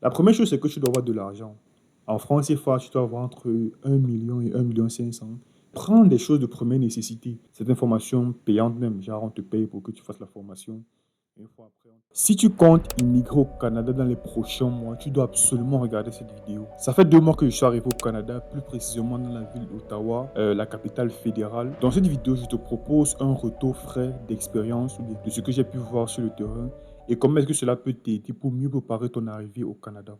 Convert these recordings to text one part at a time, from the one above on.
La première chose, c'est que tu dois avoir de l'argent. En France, CFA, tu dois avoir entre 1 million et 1,5 million. Prends des choses de première nécessité. C'est une formation payante même. Genre, on te paye pour que tu fasses la formation. Une fois après, si tu comptes immigrer au Canada dans les prochains mois, tu dois absolument regarder cette vidéo. Ça fait 2 mois que je suis arrivé au Canada, plus précisément dans la ville d'Ottawa, la capitale fédérale. Dans cette vidéo, je te propose un retour frais d'expérience ou de ce que j'ai pu voir sur le terrain et comment est-ce que cela peut t'aider pour mieux préparer ton arrivée au Canada.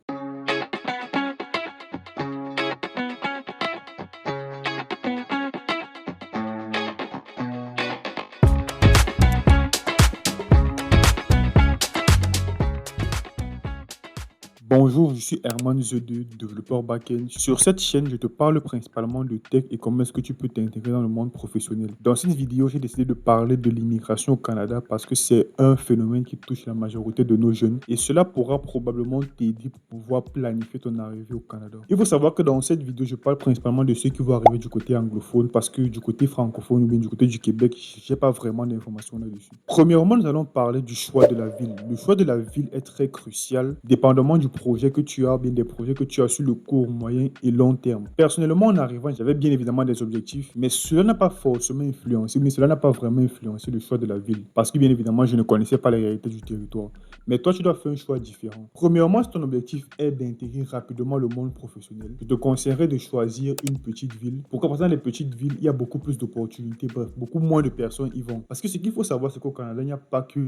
Bonjour, je suis Herman Zede, développeur back-end. Sur cette chaîne, je te parle principalement de tech et comment est-ce que tu peux t'intégrer dans le monde professionnel. Dans cette vidéo, j'ai décidé de parler de l'immigration au Canada parce que c'est un phénomène qui touche la majorité de nos jeunes et cela pourra probablement t'aider pour pouvoir planifier ton arrivée au Canada. Il faut savoir que dans cette vidéo, je parle principalement de ceux qui vont arriver du côté anglophone parce que du côté francophone ou bien du côté du Québec, j'ai pas vraiment d'informations là-dessus. Premièrement, nous allons parler du choix de la ville. Le choix de la ville est très crucial, dépendamment du projet que tu as, bien des projets que tu as sur le court, moyen et long terme. Personnellement, en arrivant, j'avais bien évidemment des objectifs, mais cela n'a pas forcément influencé, mais cela n'a pas vraiment influencé le choix de la ville. Parce que bien évidemment, je ne connaissais pas les réalités du territoire. Mais toi, tu dois faire un choix différent. Premièrement, si ton objectif est d'intégrer rapidement le monde professionnel, je te conseillerais de choisir une petite ville. Pourquoi? Parce que dans les petites villes, il y a beaucoup plus d'opportunités, bref, beaucoup moins de personnes y vont. Parce que ce qu'il faut savoir, c'est qu'au Canada, il n'y a pas que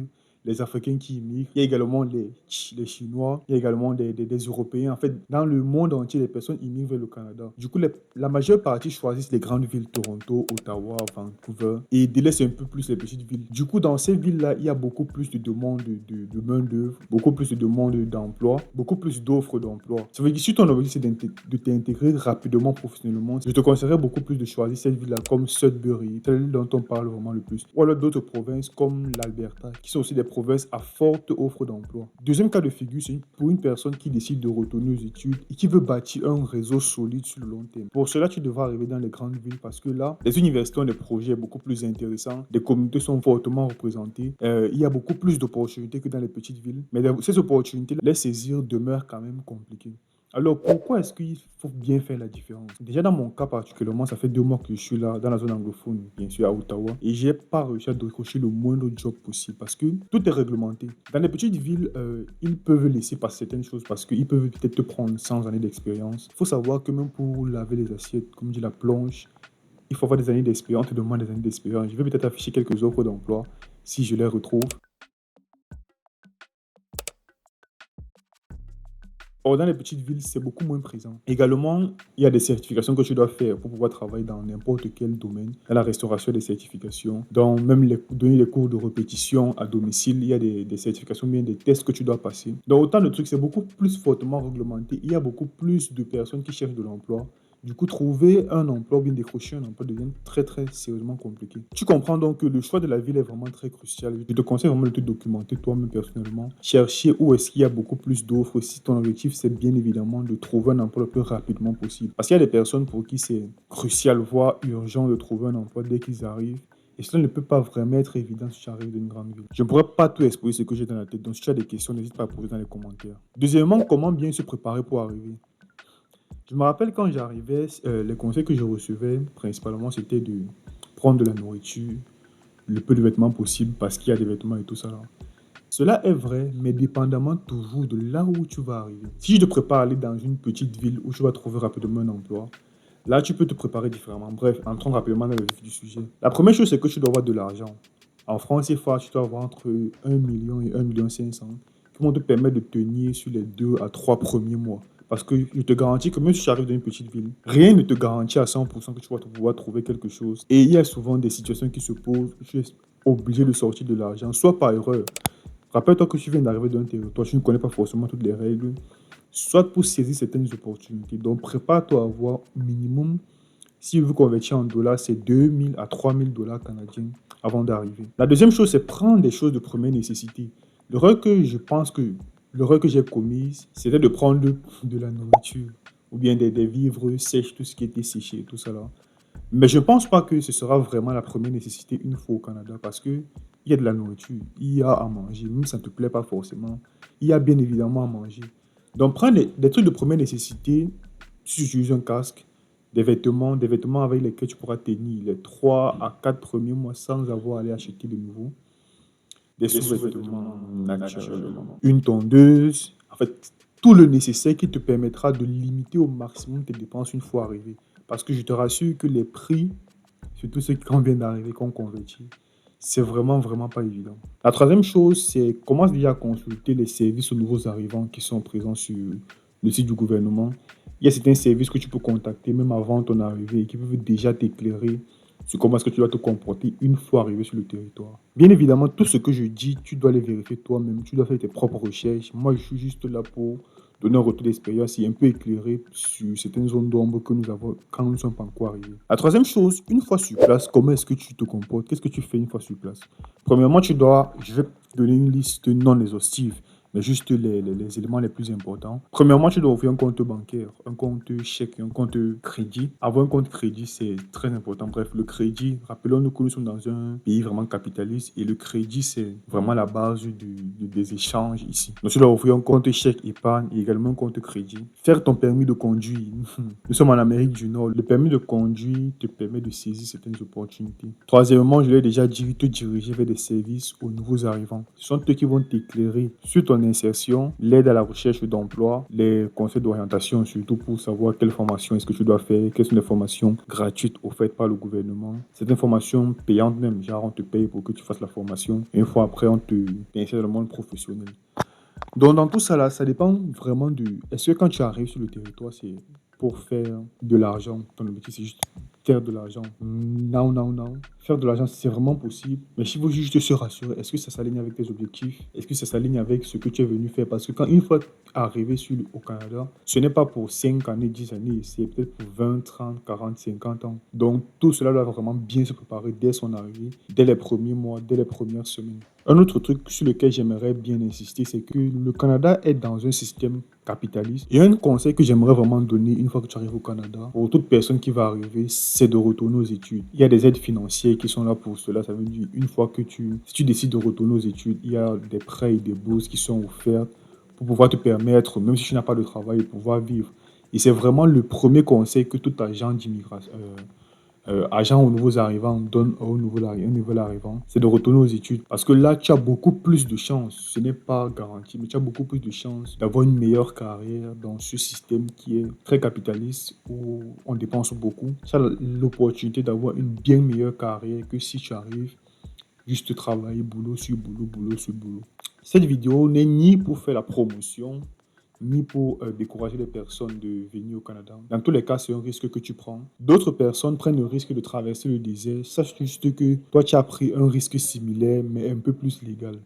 les Africains qui immigrent, il y a également les Chinois, il y a également des Européens. En fait, dans le monde entier, les personnes immigrent vers le Canada. Du coup, la majeure partie choisissent les grandes villes, Toronto, Ottawa, Vancouver, et délaissent un peu plus les petites villes. Du coup, dans ces villes-là, il y a beaucoup plus de demandes de main-d'œuvre, beaucoup plus de demandes d'emploi, beaucoup plus d'offres d'emploi. Ça veut dire que si ton objectif c'est de t'intégrer rapidement professionnellement, je te conseillerais beaucoup plus de choisir cette ville-là comme Sudbury, celle dont on parle vraiment le plus. Ou alors d'autres provinces comme l'Alberta, qui sont aussi des provinces à forte offre d'emploi. Deuxième cas de figure, c'est pour une personne qui décide de retourner aux études et qui veut bâtir un réseau solide sur le long terme. Pour cela, tu devras arriver dans les grandes villes parce que là, les universités ont des projets beaucoup plus intéressants, les communautés sont fortement représentées, il y a beaucoup plus d'opportunités que dans les petites villes. Mais ces opportunités, les saisir demeure quand même compliqué. Alors, pourquoi est-ce qu'il faut bien faire la différence? Déjà, dans mon cas particulièrement, ça fait 2 mois que je suis là, dans la zone anglophone, bien sûr, à Ottawa, et j'ai pas réussi à décrocher le moindre job possible parce que tout est réglementé. Dans les petites villes, ils peuvent laisser passer certaines choses parce qu'ils peuvent peut-être te prendre 100 années d'expérience. Il faut savoir que même pour laver les assiettes, comme dit la planche, il faut avoir des années d'expérience, on te demande des années d'expérience. Je vais peut-être afficher quelques offres d'emploi si je les retrouve. Or, dans les petites villes, c'est beaucoup moins présent. Également, il y a des certifications que tu dois faire pour pouvoir travailler dans n'importe quel domaine. Dans la restauration, des certifications. Dans même donner les cours de répétition à domicile, il y a des certifications, bien des tests que tu dois passer. Donc, autant de trucs, c'est beaucoup plus fortement réglementé. Il y a beaucoup plus de personnes qui cherchent de l'emploi. Du coup, trouver un emploi ou bien décrocher un emploi devient très très sérieusement compliqué. Tu comprends donc que le choix de la ville est vraiment très crucial. Je te conseille vraiment de te documenter toi-même personnellement. Chercher où est-ce qu'il y a beaucoup plus d'offres si ton objectif c'est bien évidemment de trouver un emploi le plus rapidement possible. Parce qu'il y a des personnes pour qui c'est crucial, voire urgent de trouver un emploi dès qu'ils arrivent. Et cela ne peut pas vraiment être évident si tu arrives d'une grande ville. Je ne pourrais pas tout exposer ce que j'ai dans la tête. Donc si tu as des questions, n'hésite pas à poser dans les commentaires. Deuxièmement, comment bien se préparer pour arriver? Je me rappelle quand j'arrivais, les conseils que je recevais, principalement, c'était de prendre de la nourriture, le peu de vêtements possible, parce qu'il y a des vêtements et tout ça là. Cela est vrai, mais dépendamment toujours de là où tu vas arriver. Si je te prépare à aller dans une petite ville où tu vas trouver rapidement un emploi, là, tu peux te préparer différemment. Bref, entrons rapidement dans le vif du sujet. La première chose, c'est que tu dois avoir de l'argent. En France, CFA, tu dois avoir entre 1 million et 1,5 million qui vont te permettre de tenir sur les 2 à 3 premiers mois. Parce que je te garantis que même si tu arrives dans une petite ville, rien ne te garantit à 100% que tu vas pouvoir trouver quelque chose. Et il y a souvent des situations qui se posent, tu es obligé de sortir de l'argent, soit par erreur. Rappelle-toi que tu viens d'arriver dans un territoire, tu ne connais pas forcément toutes les règles, soit pour saisir certaines opportunités. Donc prépare-toi à avoir minimum, si vous convertir en dollars, c'est 2 000 à 3 000 $ canadiens avant d'arriver. La deuxième chose, c'est prendre des choses de première nécessité. L'erreur que je pense que l'erreur que j'ai commise, c'était de prendre de la nourriture ou bien des vivres sèches, tout ce qui était séché, tout ça là. Mais je ne pense pas que ce sera vraiment la première nécessité une fois au Canada parce que il y a de la nourriture, il y a à manger, même si ça ne te plaît pas forcément, il y a bien évidemment à manger. Donc, prends des trucs de première nécessité, si tu utilises un casque, des vêtements avec lesquels tu pourras tenir les 3 à 4 premiers mois sans avoir à aller acheter de nouveau, des sous-vêtements naturellement, une tondeuse, en fait, tout le nécessaire qui te permettra de limiter au maximum tes dépenses une fois arrivé. Parce que je te rassure que les prix, surtout ceux qui viennent d'arriver, qu'on convertit, c'est vraiment, vraiment pas évident. La troisième chose, c'est commence déjà à consulter les services aux nouveaux arrivants qui sont présents sur le site du gouvernement. Il y a certains services que tu peux contacter même avant ton arrivée et qui peuvent déjà t'éclairer sur comment est-ce que tu dois te comporter une fois arrivé sur le territoire. Bien évidemment, tout ce que je dis, tu dois les vérifier toi-même, tu dois faire tes propres recherches. Moi, je suis juste là pour donner un retour d'expérience et un peu éclairé sur certaines zones d'ombre que nous avons quand nous ne sommes pas encore arrivés. La troisième chose, une fois sur place, comment est-ce que tu te comportes? Qu'est-ce que tu fais une fois sur place? Premièrement, je vais te donner une liste non exhaustive, mais juste les éléments les plus importants. Premièrement, tu dois ouvrir un compte bancaire, un compte chèque, un compte crédit. Avoir un compte crédit, c'est très important. Bref, le crédit, rappelons-nous que nous sommes dans un pays vraiment capitaliste et le crédit, c'est vraiment la base des échanges ici. Donc, tu dois ouvrir un compte chèque épargne et également un compte crédit. Faire ton permis de conduire. Nous sommes en Amérique du Nord. Le permis de conduire te permet de saisir certaines opportunités. Troisièmement, je l'ai déjà dit, te diriger vers des services aux nouveaux arrivants. Ce sont eux qui vont t'éclairer sur ton insertion, l'aide à la recherche d'emploi, les conseils d'orientation, surtout pour savoir quelle formation est-ce que tu dois faire, quelles sont les formations gratuites offertes par le gouvernement. Certaines formations payantes même, genre on te paye pour que tu fasses la formation. Et une fois après, on t'insère dans le monde professionnel. Donc, dans tout ça, là, ça dépend vraiment de... Est-ce que quand tu arrives sur le territoire, c'est pour faire de l'argent? Ton objectif, c'est juste faire de l'argent. Non, non, non. Faire de l'argent, c'est vraiment possible. Mais il faut juste se rassurer. Est-ce que ça s'aligne avec tes objectifs? Est-ce que ça s'aligne avec ce que tu es venu faire? Parce que quand une fois arrivé au Canada, ce n'est pas pour 5 années, 10 années. C'est peut-être pour 20, 30, 40, 50 ans. Donc, tout cela doit vraiment bien se préparer dès son arrivée, dès les premiers mois, dès les premières semaines. Un autre truc sur lequel j'aimerais bien insister, c'est que le Canada est dans un système capitaliste. Et un conseil que j'aimerais vraiment donner une fois que tu arrives au Canada, pour toute personne qui va arriver, c'est de retourner aux études. Il y a des aides financières qui sont là pour cela. Ça veut dire, une fois que si tu décides de retourner aux études, il y a des prêts et des bourses qui sont offertes pour pouvoir te permettre, même si tu n'as pas de travail, de pouvoir vivre. Et c'est vraiment le premier conseil que tout agent d'immigration, agent aux nouveaux arrivants donne un nouvel arrivant, c'est de retourner aux études. Parce que là, tu as beaucoup plus de chances, ce n'est pas garanti, mais tu as beaucoup plus de chances d'avoir une meilleure carrière dans ce système qui est très capitaliste, où on dépense beaucoup. Tu as l'opportunité d'avoir une bien meilleure carrière que si tu arrives juste travailler boulot sur boulot, boulot sur boulot. Cette vidéo n'est ni pour faire la promotion, ni pour décourager les personnes de venir au Canada. Dans tous les cas, c'est un risque que tu prends. D'autres personnes prennent le risque de traverser le désert. Sache juste que toi, tu as pris un risque similaire, mais un peu plus légal.